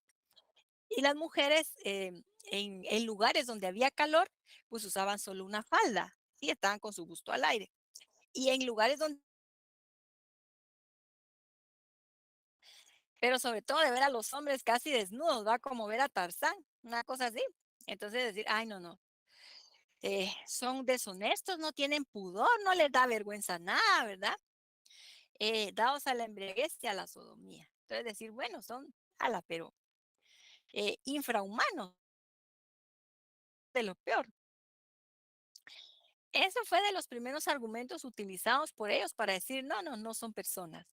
Y las mujeres, en lugares donde había calor, pues usaban solo una falda, ¿sí? Estaban con su busto al aire. Y en lugares donde, pero sobre todo de ver a los hombres casi desnudos, ¿va? Como ver a Tarzán, una cosa así. Entonces decir, ay, no, no, son deshonestos, no tienen pudor, no les da vergüenza nada, ¿verdad? Dados a la embriaguez y a la sodomía. Entonces decir, bueno, son, ala, pero infrahumanos, de lo peor. Eso fue de los primeros argumentos utilizados por ellos para decir, no, no, no son personas.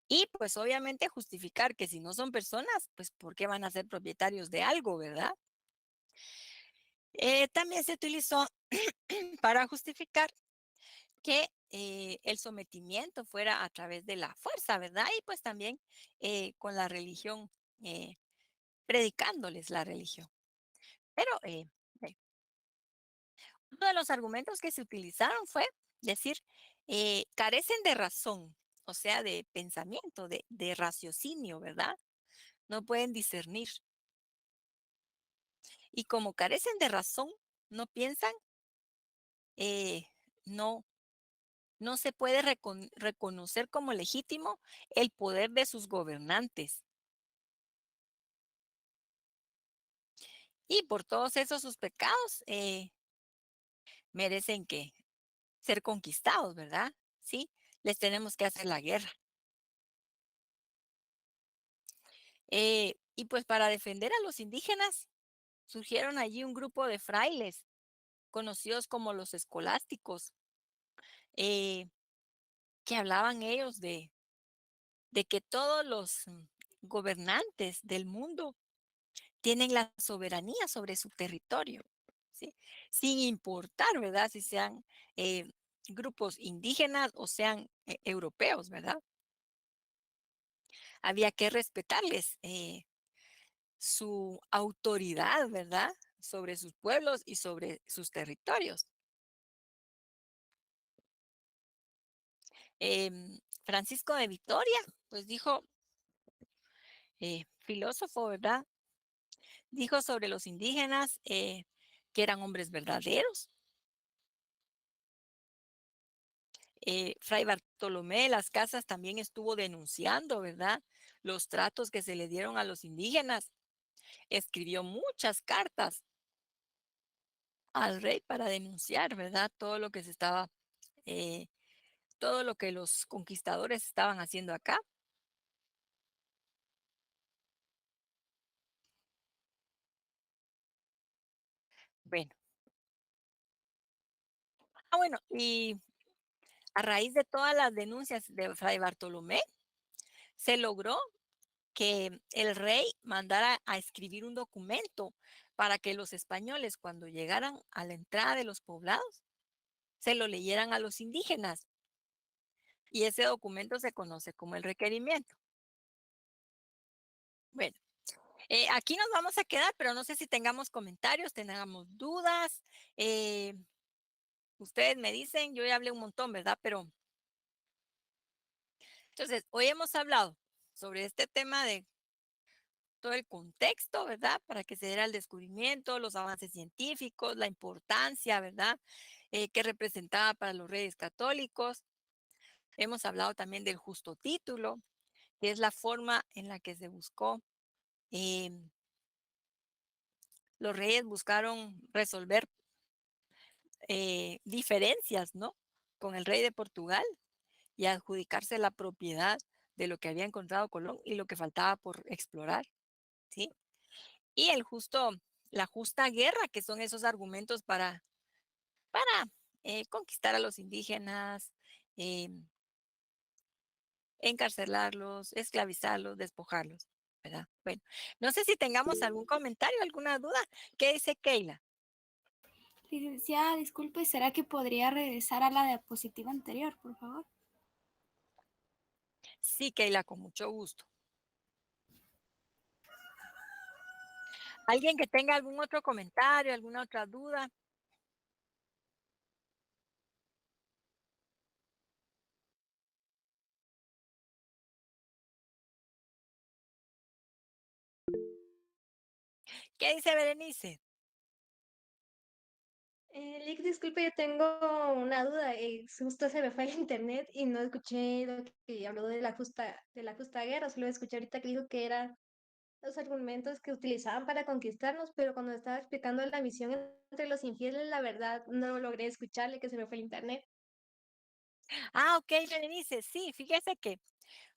Y pues obviamente justificar que si no son personas, pues ¿por qué van a ser propietarios de algo, verdad? También se utilizó para justificar que el sometimiento fuera a través de la fuerza, ¿verdad? Y pues también con la religión, eh, predicándoles la religión. Pero eh, uno de los argumentos que se utilizaron fue decir, carecen de razón, o sea, de pensamiento, de raciocinio, ¿verdad? No pueden discernir. Y como carecen de razón, no piensan, eh, no, no se puede reconocer como legítimo el poder de sus gobernantes. Y por todos esos sus pecados merecen que ser conquistados, ¿verdad? Sí, les tenemos que hacer la guerra. Y pues para defender a los indígenas surgieron allí un grupo de frailes conocidos como los escolásticos, eh, que hablaban ellos de que todos los gobernantes del mundo tienen la soberanía sobre su territorio, ¿sí? Sin importar, ¿verdad? Si sean eh, grupos indígenas o sean europeos, ¿verdad? Había que respetarles su autoridad, ¿verdad? Sobre sus pueblos y sobre sus territorios. Francisco de Vitoria, pues dijo, filósofo, ¿verdad? Dijo sobre los indígenas que eran hombres verdaderos. Fray Bartolomé de las Casas también estuvo denunciando, ¿verdad? Los tratos que se le dieron a los indígenas. Escribió muchas cartas al rey para denunciar, ¿verdad? Todo lo que se estaba, eh, todo lo que los conquistadores estaban haciendo acá. Bueno, bueno, y a raíz de todas las denuncias de Fray Bartolomé, se logró que el rey mandara a escribir un documento para que los españoles, cuando llegaran a la entrada de los poblados, se lo leyeran a los indígenas. Y ese documento se conoce como el requerimiento. Bueno, aquí nos vamos a quedar, pero no sé si tengamos comentarios, tengamos dudas. Ustedes me dicen, yo ya hablé un montón, ¿verdad? Pero Entonces, hoy hemos hablado sobre este tema de todo el contexto, ¿verdad? Para que se diera el descubrimiento, los avances científicos, la importancia, ¿verdad? Que representaba para los reyes católicos. Hemos hablado también del justo título, que es la forma en la que se buscó. Los reyes buscaron resolver diferencias, ¿no? Con el rey de Portugal y adjudicarse la propiedad de lo que había encontrado Colón y lo que faltaba por explorar, ¿sí? Y la justa guerra, que son esos argumentos para conquistar a los indígenas, eh, encarcelarlos, esclavizarlos, despojarlos, ¿verdad? Bueno, no sé si tengamos algún comentario, alguna duda. ¿Qué dice Keila? Licenciada, disculpe, ¿será que podría regresar a la diapositiva anterior, por favor? Sí, Keila, con mucho gusto. ¿Alguien que tenga algún otro comentario, alguna otra duda? ¿Qué dice Berenice? Lick, disculpe, yo tengo una duda. Justo se me fue el internet y no escuché lo que habló de la justa guerra. Solo escuché ahorita que dijo que eran los argumentos que utilizaban para conquistarnos, pero cuando estaba explicando la misión entre los infieles, la verdad no logré escucharle, que se me fue el internet. Ah, ok, Berenice, sí, fíjese que,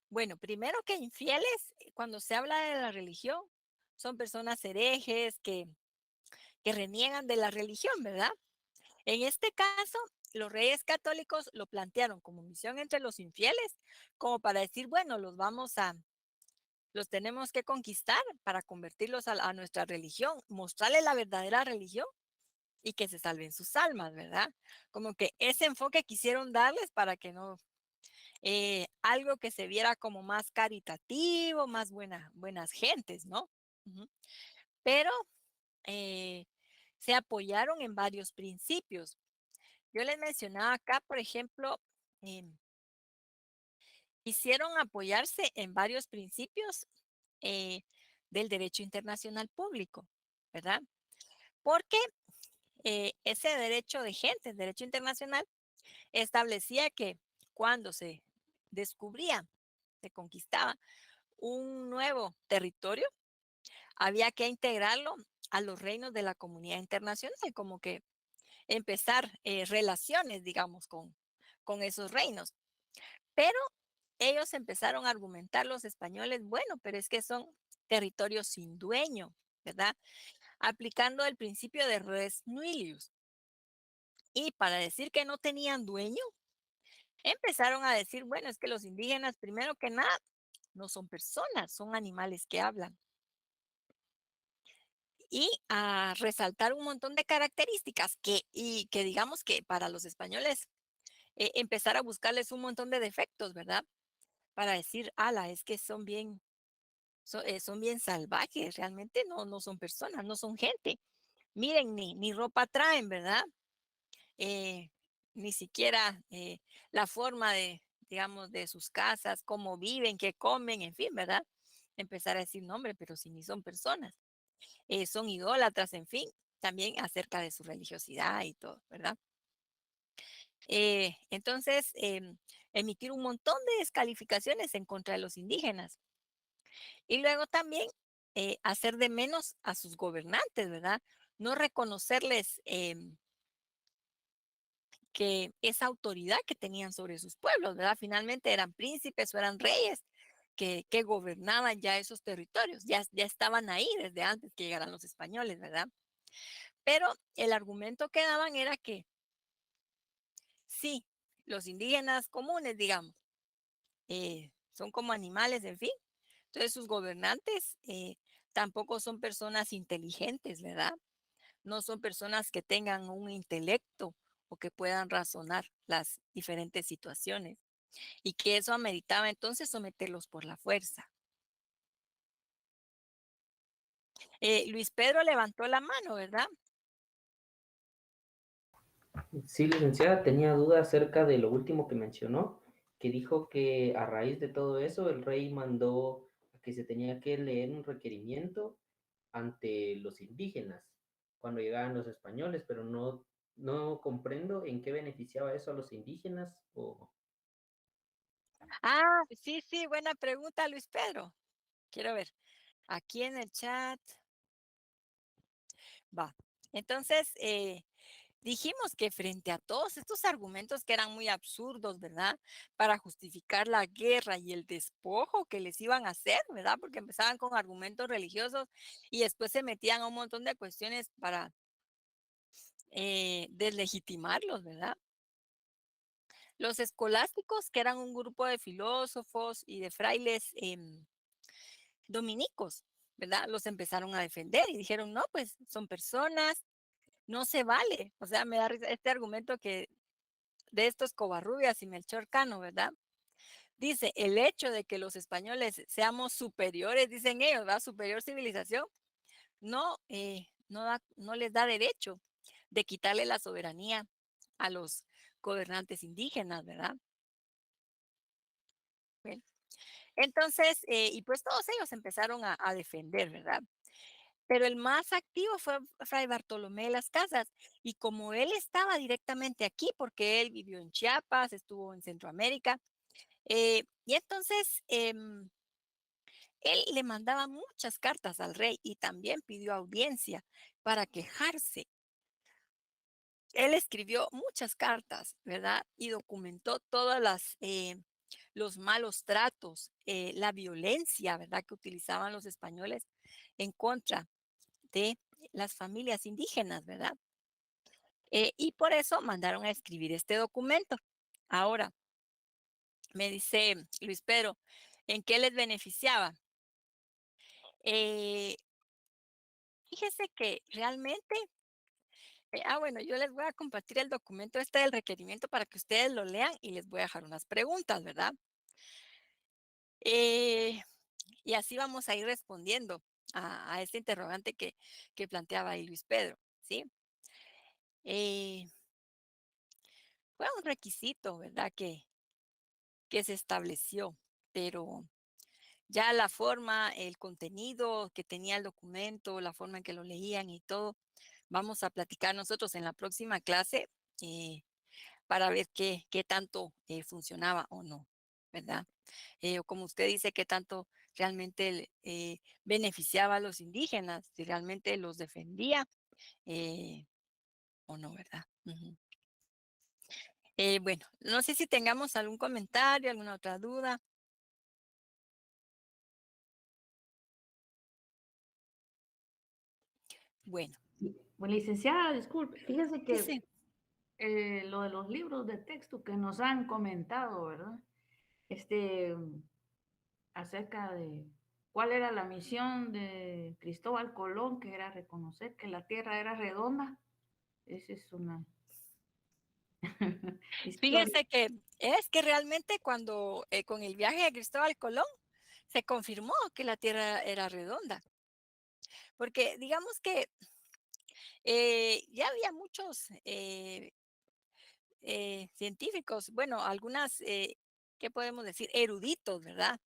bueno, primero que infieles, cuando se habla de la religión, son personas herejes que reniegan de la religión, ¿verdad? En este caso, los reyes católicos lo plantearon como misión entre los infieles, como para decir, bueno, los tenemos que conquistar para convertirlos a nuestra religión, mostrarles la verdadera religión y que se salven sus almas, ¿verdad? Como que ese enfoque quisieron darles para que no, algo que se viera como más caritativo, más buenas gentes, ¿no? Ujú. Pero eh, se apoyaron en varios principios. Yo les mencionaba acá, por ejemplo, quisieron apoyarse en varios principios eh, del derecho internacional público, ¿verdad? Porque ese derecho de gente, el derecho internacional, establecía que cuando se descubría, se conquistaba un nuevo territorio, había que integrarlo a los reinos de la comunidad internacional, como que empezar relaciones, digamos, con esos reinos. Pero ellos empezaron a argumentar los españoles, bueno, pero es que son territorios sin dueño, ¿verdad? Aplicando el principio de res nullius. Y para decir que no tenían dueño, empezaron a decir, bueno, es que los indígenas, primero que nada, no son personas, son animales que hablan. Y a resaltar un montón de características que digamos que para los españoles empezar a buscarles un montón de defectos, ¿verdad? Para decir, ala, es que son bien salvajes, realmente no son personas, no son gente. Miren, ni ropa traen, ¿verdad? Eh, Ni siquiera la forma digamos, de sus casas, cómo viven, qué comen, en fin, ¿verdad? Empezar a decir, no, hombre, pero si ni son personas, son idólatras, en fin, también acerca de su religiosidad y todo, ¿verdad? Entonces, emitir un montón de descalificaciones en contra de los indígenas. Y luego también hacer de menos a sus gobernantes, ¿verdad? No reconocerles que esa autoridad que tenían sobre sus pueblos, ¿verdad? Finalmente eran príncipes o eran reyes que gobernaban ya esos territorios, ya estaban ahí desde antes que llegaran los españoles, ¿verdad? Pero el argumento que daban era que sí, los indígenas comunes, digamos, son como animales, en fin. Entonces sus gobernantes tampoco son personas inteligentes, ¿verdad? No son personas que tengan un intelecto o que puedan razonar las diferentes situaciones y que eso ameritaba entonces someterlos por la fuerza. Luis Pedro levantó la mano, ¿verdad? Sí, licenciada, tenía duda acerca de lo último que mencionó, que dijo que a raíz de todo eso el rey mandó a que se tenía que leer un requerimiento ante los indígenas cuando llegaban los españoles, pero no comprendo en qué beneficiaba eso a los indígenas o... Ah, sí, sí, buena pregunta, Luis Pedro. Quiero ver. Aquí en el chat. Va. Entonces, dijimos que frente a todos estos argumentos que eran muy absurdos, ¿verdad? Para justificar la guerra y el despojo que les iban a hacer, ¿verdad? Porque empezaban con argumentos religiosos y después se metían a un montón de cuestiones para deslegitimarlos, ¿verdad? Los escolásticos, que eran un grupo de filósofos y de frailes dominicos, ¿verdad? Los empezaron a defender y dijeron, no, pues son personas, no se vale. O sea, me da risa este argumento que de estos Covarrubias y Melchor Cano, ¿verdad? Dice, el hecho de que los españoles seamos superiores, dicen ellos, ¿verdad? Superior civilización, no les da derecho de quitarle la soberanía a los gobernantes indígenas, ¿verdad? Bueno, entonces, y pues todos ellos empezaron a defender, ¿verdad? Pero el más activo fue Fray Bartolomé de las Casas. Y como él estaba directamente aquí, porque él vivió en Chiapas, estuvo en Centroamérica, y entonces él le mandaba muchas cartas al rey y también pidió audiencia para quejarse. Él escribió muchas cartas, ¿verdad? Y documentó todas los malos tratos, la violencia, ¿verdad? Que utilizaban los españoles en contra de las familias indígenas, ¿verdad? Y por eso mandaron a escribir este documento. Ahora, me dice Luis Pedro, ¿en qué les beneficiaba? Eh, Fíjese que realmente, bueno, yo les voy a compartir el documento este del requerimiento para que ustedes lo lean y les voy a dejar unas preguntas, ¿verdad? Y así vamos a ir respondiendo a este interrogante que planteaba ahí Luis Pedro, ¿sí? Eh, Fue un requisito, ¿verdad? Que se estableció, pero ya la forma, el contenido que tenía el documento, la forma en que lo leían y todo, vamos a platicar nosotros en la próxima clase para ver qué tanto funcionaba o no, ¿verdad? O como usted dice, qué tanto realmente beneficiaba a los indígenas, si realmente los defendía o no, ¿verdad? Ujú. Bueno, no sé si tengamos algún comentario, alguna otra duda. Bueno, Bueno, licenciada, disculpe, fíjese sí, que sí. lo de los libros de texto que nos han comentado, ¿verdad? Acerca de cuál era la misión de Cristóbal Colón, que era reconocer que la Tierra era redonda. Esa es una historia. Fíjense que es que realmente cuando con el viaje de Cristóbal Colón se confirmó que la Tierra era redonda, porque digamos que ya había muchos científicos, bueno, algunas, ¿qué podemos decir? Eruditos, ¿verdad?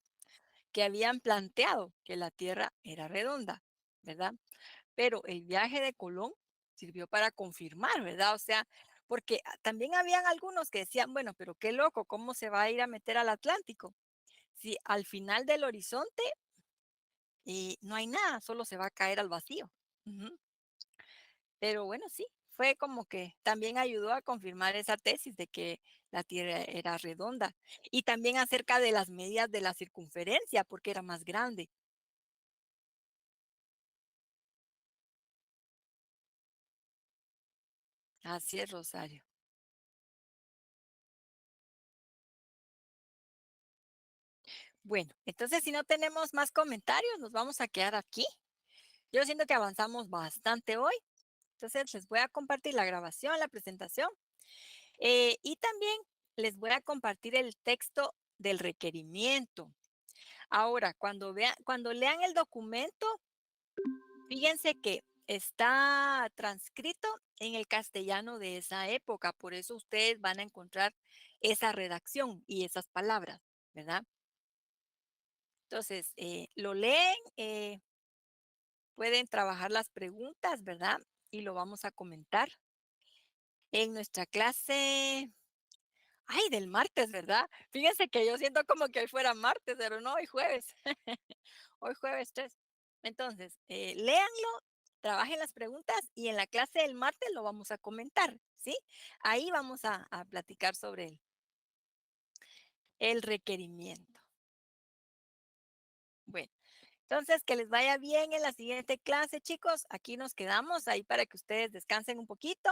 Que habían planteado que la Tierra era redonda, ¿verdad? Pero el viaje de Colón sirvió para confirmar, ¿verdad? O sea, porque también habían algunos que decían, bueno, pero qué loco, ¿cómo se va a ir a meter al Atlántico? Si al final del horizonte no hay nada, solo se va a caer al vacío. Ujú. Pero bueno, sí, fue como que también ayudó a confirmar esa tesis de que la Tierra era redonda. Y también acerca de las medidas de la circunferencia, porque era más grande. Así es, Rosario. Bueno, entonces si no tenemos más comentarios, nos vamos a quedar aquí. Yo siento que avanzamos bastante hoy. Entonces les voy a compartir la grabación, la presentación y también les voy a compartir el texto del requerimiento. Ahora, cuando lean el documento, fíjense que está transcrito en el castellano de esa época, por eso ustedes van a encontrar esa redacción y esas palabras, ¿verdad? Entonces, lo leen, pueden trabajar las preguntas, ¿verdad? Y lo vamos a comentar en nuestra clase, ay, del martes, ¿verdad? Fíjense que yo siento como que hoy fuera martes, pero no, hoy jueves. Hoy jueves 3. Entonces, léanlo, trabajen las preguntas y en la clase del martes lo vamos a comentar, ¿sí? Ahí vamos a platicar sobre el requerimiento. Bueno, entonces que les vaya bien en la siguiente clase, chicos. Aquí nos quedamos ahí para que ustedes descansen un poquito,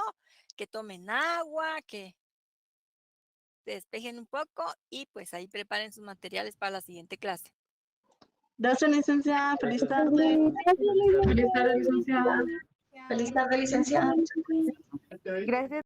que tomen agua, que se despejen un poco y pues ahí preparen sus materiales para la siguiente clase. Gracias, licenciada. Feliz tarde. Feliz tarde, licenciada. Feliz tarde, licenciada. Gracias.